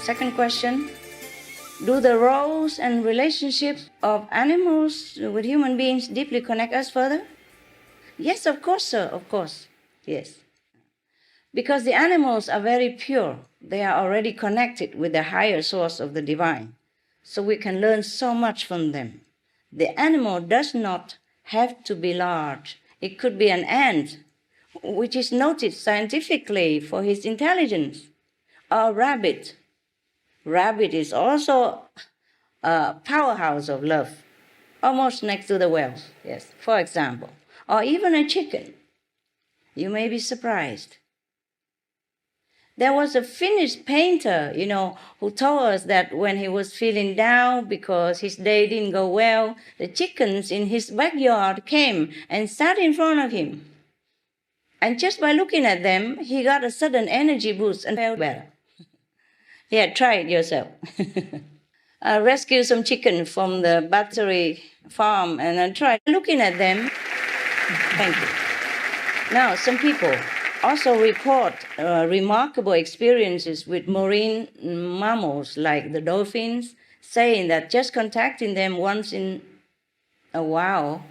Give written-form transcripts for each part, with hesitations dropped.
Second question, do the roles and relationships of animals with human beings deeply connect us further? Yes, of course, sir, of course, yes. Because the animals are very pure. They are already connected with the higher source of the divine. So we can learn so much from them. The animal does not have to be large. It could be an ant, which is noted scientifically for his intelligence, or a rabbit. Rabbit is also a powerhouse of love, almost next to the whales, yes, for example. Or even a chicken. You may be surprised. There was a Finnish painter, who told us that when he was feeling down because his day didn't go well, the chickens in his backyard came and sat in front of him. And just by looking at them, he got a sudden energy boost and felt better. Yeah, try it yourself. I rescued some chicken from the battery farm and I tried looking at them. Thank you. Now, some people also report remarkable experiences with marine mammals like the dolphins, saying that just contacting them once in a while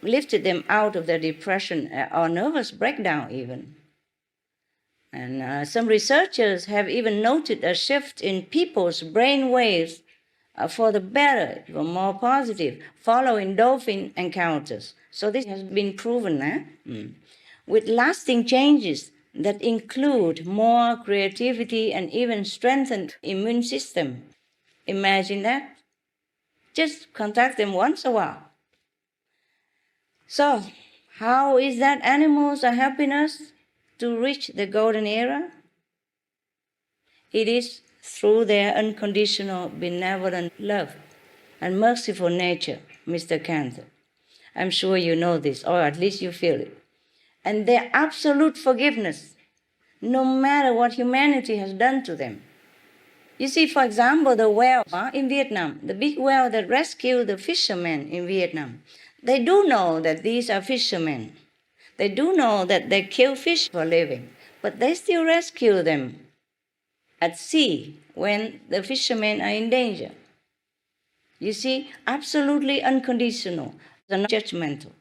lifted them out of their depression or nervous breakdown even. And some researchers have even noted a shift in people's brain waves for the better, for more positive, following dolphin encounters. So this has been proven, with lasting changes that include more creativity and even strengthened immune system. Imagine that. Just contact them once a while. So, how is that animals are helping us to reach the golden era? It is through their unconditional, benevolent love and merciful nature, Mr. Cantor. I'm sure you know this, or at least you feel it. And their absolute forgiveness, no matter what humanity has done to them. You see, for example, the whale in Vietnam, the big whale that rescued the fishermen in Vietnam, they do know that these are fishermen. They do know that they kill fish for a living, but they still rescue them at sea when the fishermen are in danger. You see, absolutely unconditional and judgmental.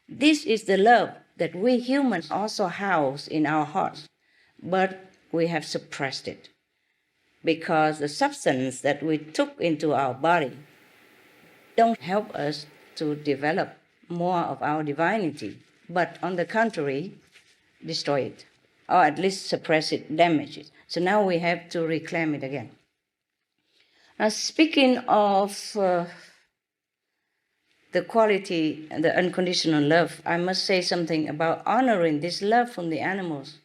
This is the love that we humans also house in our hearts, but we have suppressed it because the substance that we took into our body don't help us to develop more of our divinity, but on the contrary, destroy it, or at least suppress it, damage it. So now we have to reclaim it again. Now, speaking of the quality and the unconditional love, I must say something about honoring this love from the animals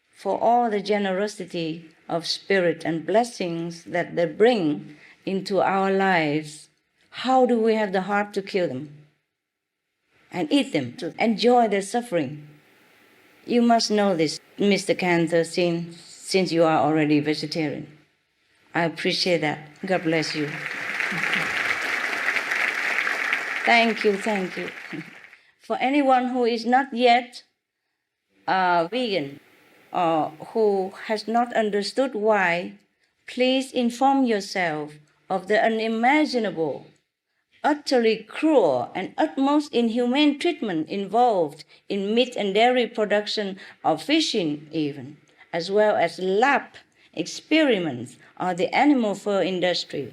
for all the generosity of spirit and blessings that they bring into our lives. How do we have the heart to kill them and eat them, to enjoy their suffering? You must know this, Mr. Cantor, since you are already vegetarian. I appreciate that. God bless you. Thank you. For anyone who is not yet vegan or who has not understood why, please inform yourself of the unimaginable, utterly cruel and utmost inhumane treatment involved in meat and dairy production or fishing even, as well as lab experiments or the animal fur industry.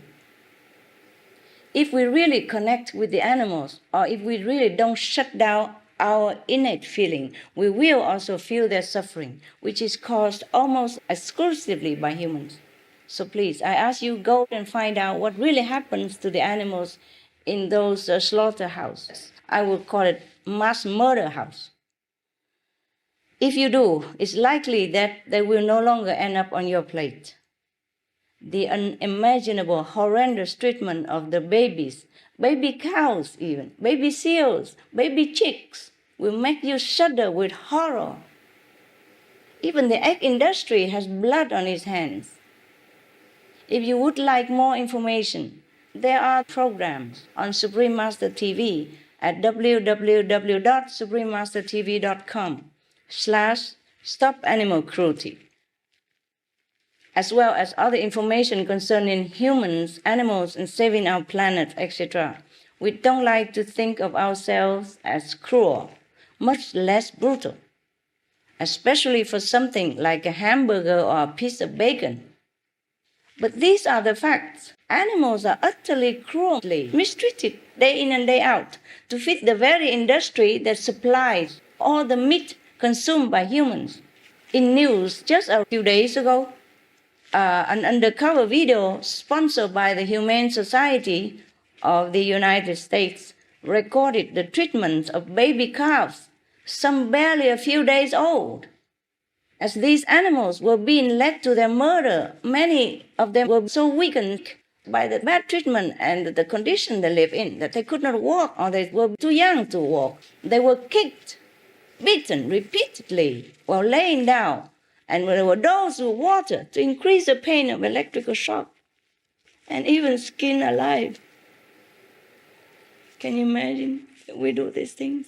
If we really connect with the animals, or if we really don't shut down our innate feeling, we will also feel their suffering, which is caused almost exclusively by humans. So please, I ask you, go and find out what really happens to the animals in those slaughterhouses. I would call it mass murder house. If you do, it's likely that they will no longer end up on your plate. The unimaginable, horrendous treatment of the babies, baby cows even, baby seals, baby chicks, will make you shudder with horror. Even the egg industry has blood on its hands. If you would like more information, there are programs on Supreme Master TV at www.suprememastertv.com/stop animal cruelty. as well as other information concerning humans, animals, and saving our planet, etc., we don't like to think of ourselves as cruel, much less brutal, especially for something like a hamburger or a piece of bacon. But these are the facts. Animals are utterly cruelly mistreated day in and day out to feed the very industry that supplies all the meat consumed by humans. In news just a few days ago, an undercover video sponsored by the Humane Society of the United States recorded the treatment of baby calves, some barely a few days old. As these animals were being led to their murder, many of them were so weakened by the bad treatment and the condition they live in that they could not walk or they were too young to walk. They were kicked, beaten repeatedly while laying down, and there were dosed with water to increase the pain of electrical shock, and even skinned alive. Can you imagine that we do these things?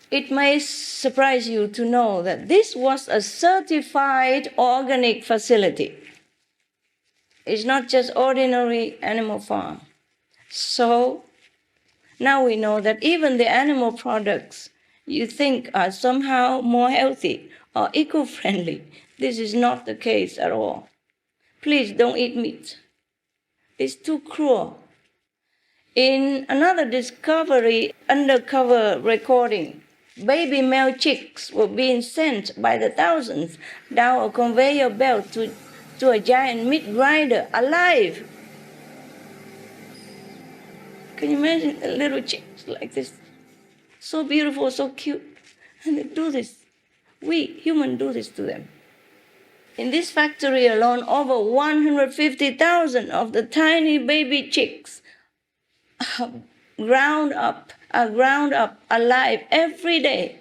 It may surprise you to know that this was a certified organic facility. It's not just ordinary animal farm. So now we know that even the animal products you think are somehow more healthy or eco-friendly, this is not the case at all. Please don't eat meat. It's too cruel. In another discovery, undercover recording, baby male chicks were being sent by the thousands down a conveyor belt to a giant meat grinder alive. Can you imagine a little chicks like this? So beautiful, so cute. And they do this. We humans do this to them. In this factory alone, over 150,000 of the tiny baby chicks are ground up alive every day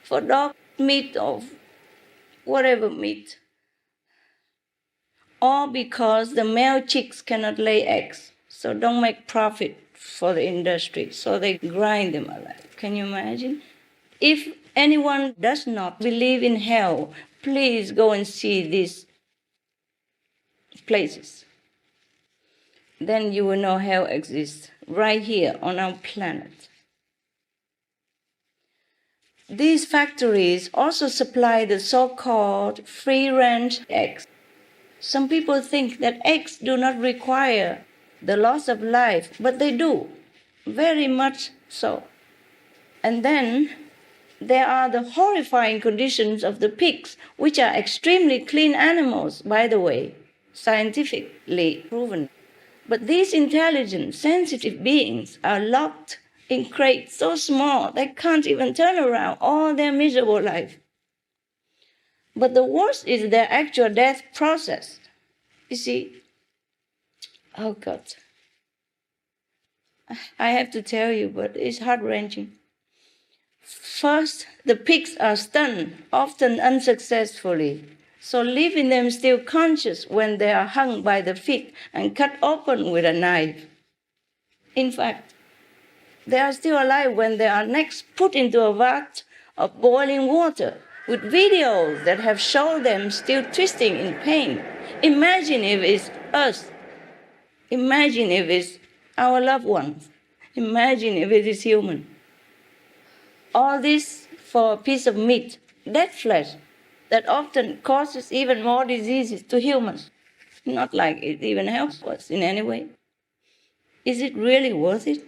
for dog meat or whatever meat. All because the male chicks cannot lay eggs, so don't make profit for the industry, so they grind them alive. Can you imagine? If anyone does not believe in hell, please go and see these places. Then you will know hell exists right here on our planet. These factories also supply the so-called free-range eggs. Some people think that eggs do not require the loss of life, but they do, very much so. And then there are the horrifying conditions of the pigs, which are extremely clean animals, by the way, scientifically proven. But these intelligent, sensitive beings are locked in crates so small they can't even turn around all their miserable life. But the worst is their actual death process. You see, oh God, I have to tell you, but it's heart-wrenching. First, the pigs are stunned, often unsuccessfully, so leaving them still conscious when they are hung by the feet and cut open with a knife. In fact, they are still alive when they are next put into a vat of boiling water with videos that have shown them still twisting in pain. Imagine if it's us. Imagine if it's our loved ones. Imagine if it is human. All this for a piece of meat, dead flesh, that often causes even more diseases to humans. Not like it even helps us in any way. Is it really worth it?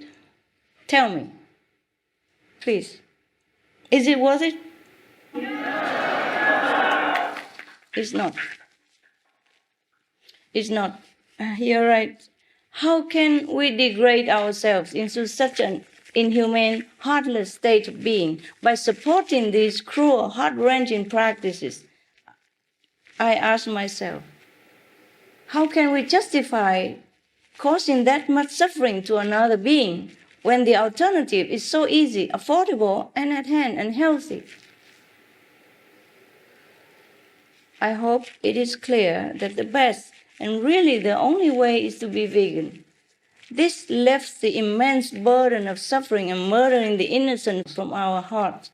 Tell me, please. Is it worth it? It's not. It's not. You're right. How can we degrade ourselves into such an inhumane, heartless state of being by supporting these cruel, heart-wrenching practices? I ask myself, how can we justify causing that much suffering to another being when the alternative is so easy, affordable, and at hand and healthy? I hope it is clear that the best and really the only way is to be vegan. This lifts the immense burden of suffering and murdering the innocent from our hearts.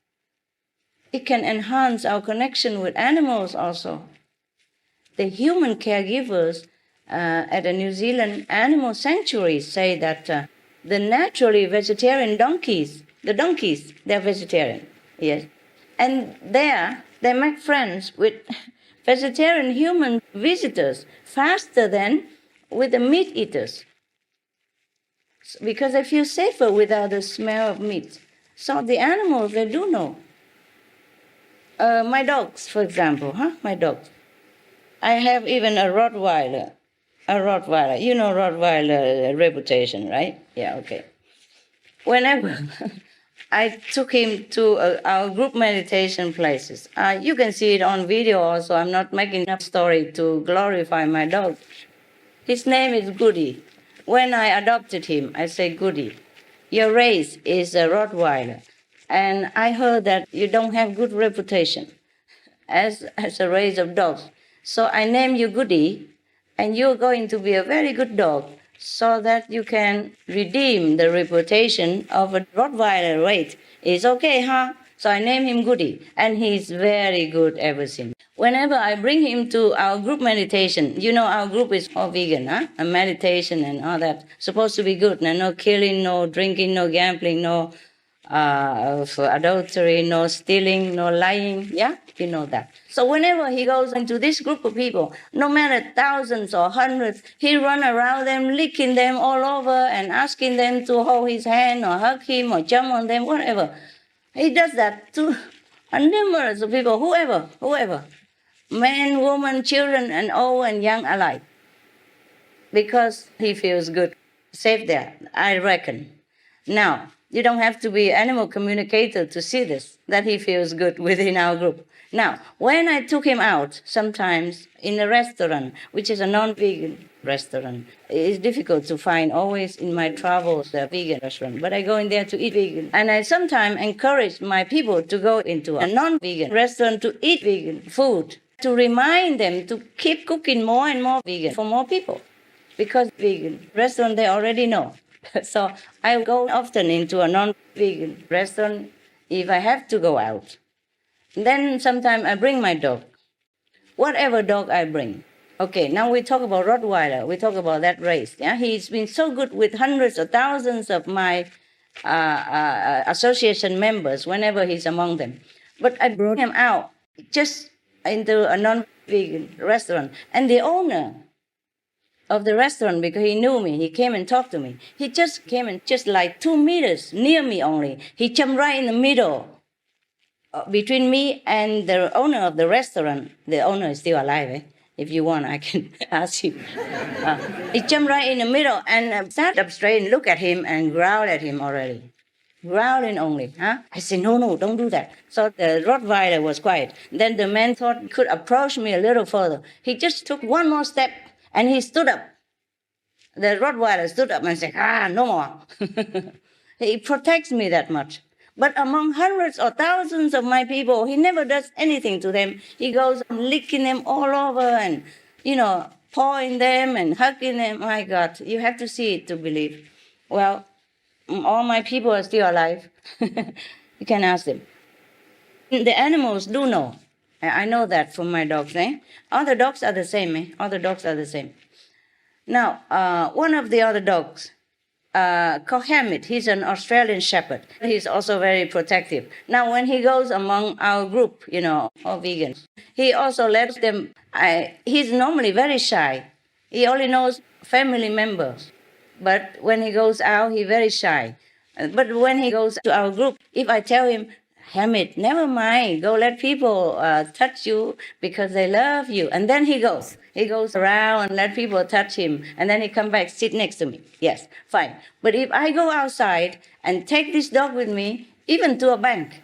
It can enhance our connection with animals also. The human caregivers at a New Zealand animal sanctuary say that the naturally vegetarian donkeys, they're vegetarian, yes. And there, they make friends with vegetarian human visitors faster than with the meat eaters, because they feel safer without the smell of meat. So the animals, they do know. My dogs, for example, my dogs. I have even a Rottweiler. You know Rottweiler reputation, right? Yeah, okay. Whenever I took him to our group meditation places, you can see it on video also. I'm not making up story to glorify my dog. His name is Goody. When I adopted him, I say, Goody, your race is a Rottweiler. And I heard that you don't have good reputation as a race of dogs. So I name you Goody, and you're going to be a very good dog so that you can redeem the reputation of a Rottweiler race. It's okay, huh? So I name him Goody, and he's very good ever since. Whenever I bring him to our group meditation, you know our group is all vegan, a meditation and all that, supposed to be good. No killing, no drinking, no gambling, no for adultery, no stealing, no lying. Yeah, you know that. So whenever he goes into this group of people, no matter thousands or hundreds, he run around them, licking them all over and asking them to hold his hand or hug him or jump on them, whatever. He does that to numerous of people, whoever, men, women, children, and old and young alike, because he feels good, safe there, I reckon. Now, you don't have to be animal communicator to see this, that he feels good within our group. Now, when I took him out, sometimes in a restaurant, which is a non-vegan restaurant, it's difficult to find always in my travels a vegan restaurant, but I go in there to eat vegan. And I sometimes encourage my people to go into a non-vegan restaurant to eat vegan food, to remind them to keep cooking more and more vegan for more people, because vegan restaurant they already know. So I go often into a non-vegan restaurant if I have to go out. Then sometimes I bring my dog, whatever dog I bring. Okay, now we talk about Rottweiler. We talk about that race. Yeah, he's been so good with hundreds or thousands of my association members whenever he's among them. But I brought him out just into a non-vegan restaurant, and the owner of the restaurant, because he knew me, he came and talked to me. He just came and just like 2 meters near me only, he jumped right in the middle between me and the owner of the restaurant. The owner is still alive, eh? If you want, I can ask him. He jumped right in the middle and sat up straight and looked at him and growled at him already. Growling only, huh? I said, no, don't do that. So the Rottweiler was quiet. Then the man thought he could approach me a little further. He just took one more step and he stood up. The Rottweiler stood up and said, no more. He protects me that much. But among hundreds or thousands of my people, he never does anything to them. He goes licking them all over and, pawing them and hugging them. My God, you have to see it to believe. Well, all my people are still alive. You can ask them. The animals do know. I know that from my dogs. All the dogs are the same. All the dogs are the same. Now, one of the other dogs, called Hamid, he's an Australian shepherd. He's also very protective. Now, when he goes among our group, all vegans, he also lets them, he's normally very shy. He only knows family members. But when he goes out, he's very shy. But when he goes to our group, if I tell him, Hamid, never mind, go let people touch you because they love you. And then he goes around and let people touch him. And then he come back, sit next to me. Yes, fine. But if I go outside and take this dog with me, even to a bank,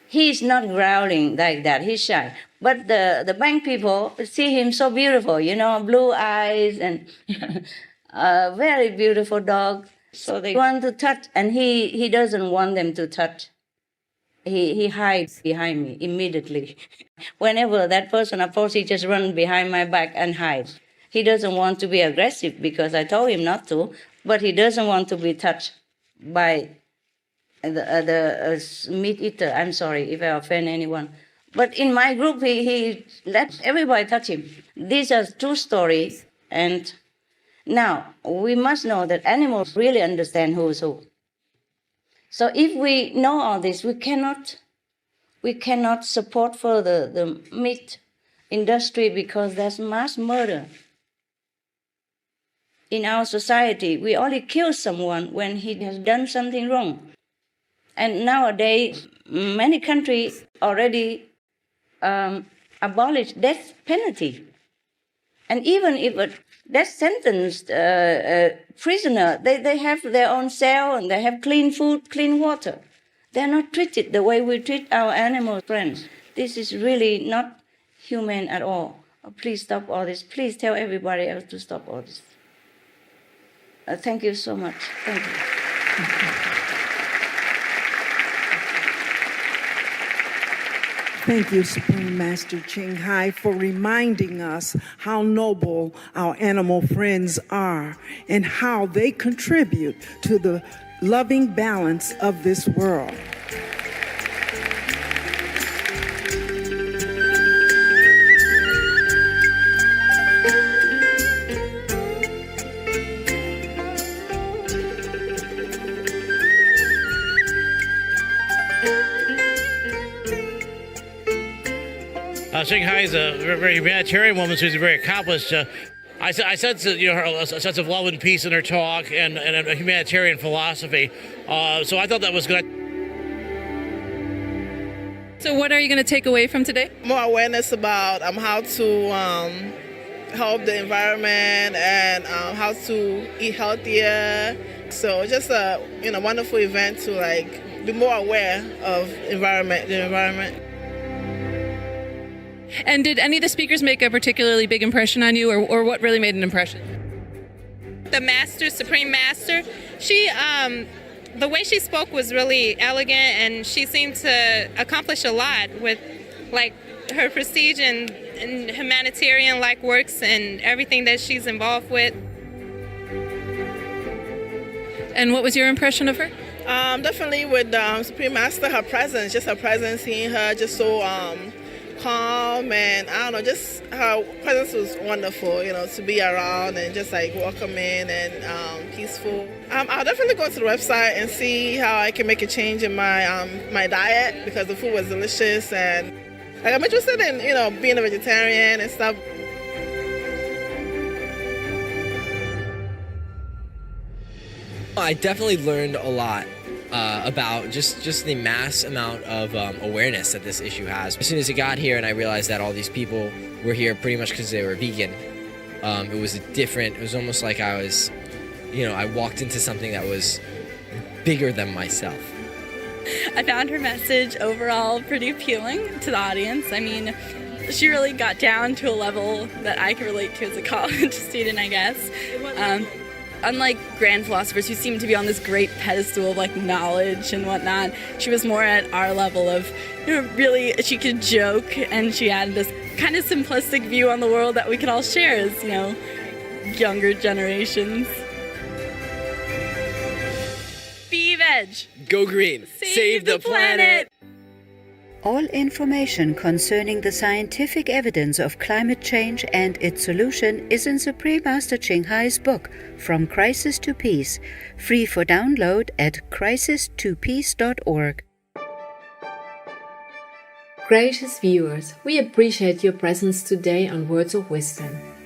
he's not growling like that. He's shy. But the bank people see him so beautiful, blue eyes and a very beautiful dog. So they want to touch, and he doesn't want them to touch. He hides behind me immediately. Whenever that person approaches, he just runs behind my back and hides. He doesn't want to be aggressive because I told him not to, but he doesn't want to be touched by the meat eater. I'm sorry if I offend anyone. But in my group, he let everybody touch him. These are true stories. And now we must know that animals really understand who is who. So if we know all this, we cannot support further the meat industry because there's mass murder. In our society, we only kill someone when he has done something wrong. And nowadays, many countries already abolish death penalty. And even if a death sentenced prisoner, they have their own cell and they have clean food, clean water. They're not treated the way we treat our animal friends. This is really not humane at all. Please stop all this. Please tell everybody else to stop all this. Thank you so much. Thank you. Thank you, Supreme Master Ching Hai, for reminding us how noble our animal friends are and how they contribute to the loving balance of this world. Ching Hai is a very humanitarian woman. She's very accomplished. I sense her a sense of love and peace in her talk and a humanitarian philosophy. So I thought that was good. So what are you going to take away from today? More awareness about how to help the environment and how to eat healthier. So just a wonderful event to be more aware of the environment. And did any of the speakers make a particularly big impression on you, or what really made an impression? The master, Supreme Master, she, the way she spoke was really elegant, and she seemed to accomplish a lot with, her prestige and humanitarian works and everything that she's involved with. And what was your impression of her? Definitely with Supreme Master, her presence, seeing her just so calm, and just her presence was wonderful, to be around and just welcoming and peaceful. I'll definitely go to the website and see how I can make a change in my my diet, because the food was delicious, and I'm interested in being a vegetarian and stuff. I definitely learned a lot about just the mass amount of awareness that this issue has. As soon as I got here and I realized that all these people were here pretty much because they were vegan, it was almost like I was, I walked into something that was bigger than myself. I found her message overall pretty appealing to the audience. I mean, she really got down to a level that I could relate to as a college student, I guess. Unlike grand philosophers who seem to be on this great pedestal of knowledge and whatnot, she was more at our level of, really, she could joke, and she had this kind of simplistic view on the world that we could all share as, younger generations. Be veg. Go green. Save the planet. All information concerning the scientific evidence of climate change and its solution is in Supreme Master Ching Hai's book, From Crisis to Peace, free for download at crisis2peace.org. Gracious viewers, we appreciate your presence today on Words of Wisdom.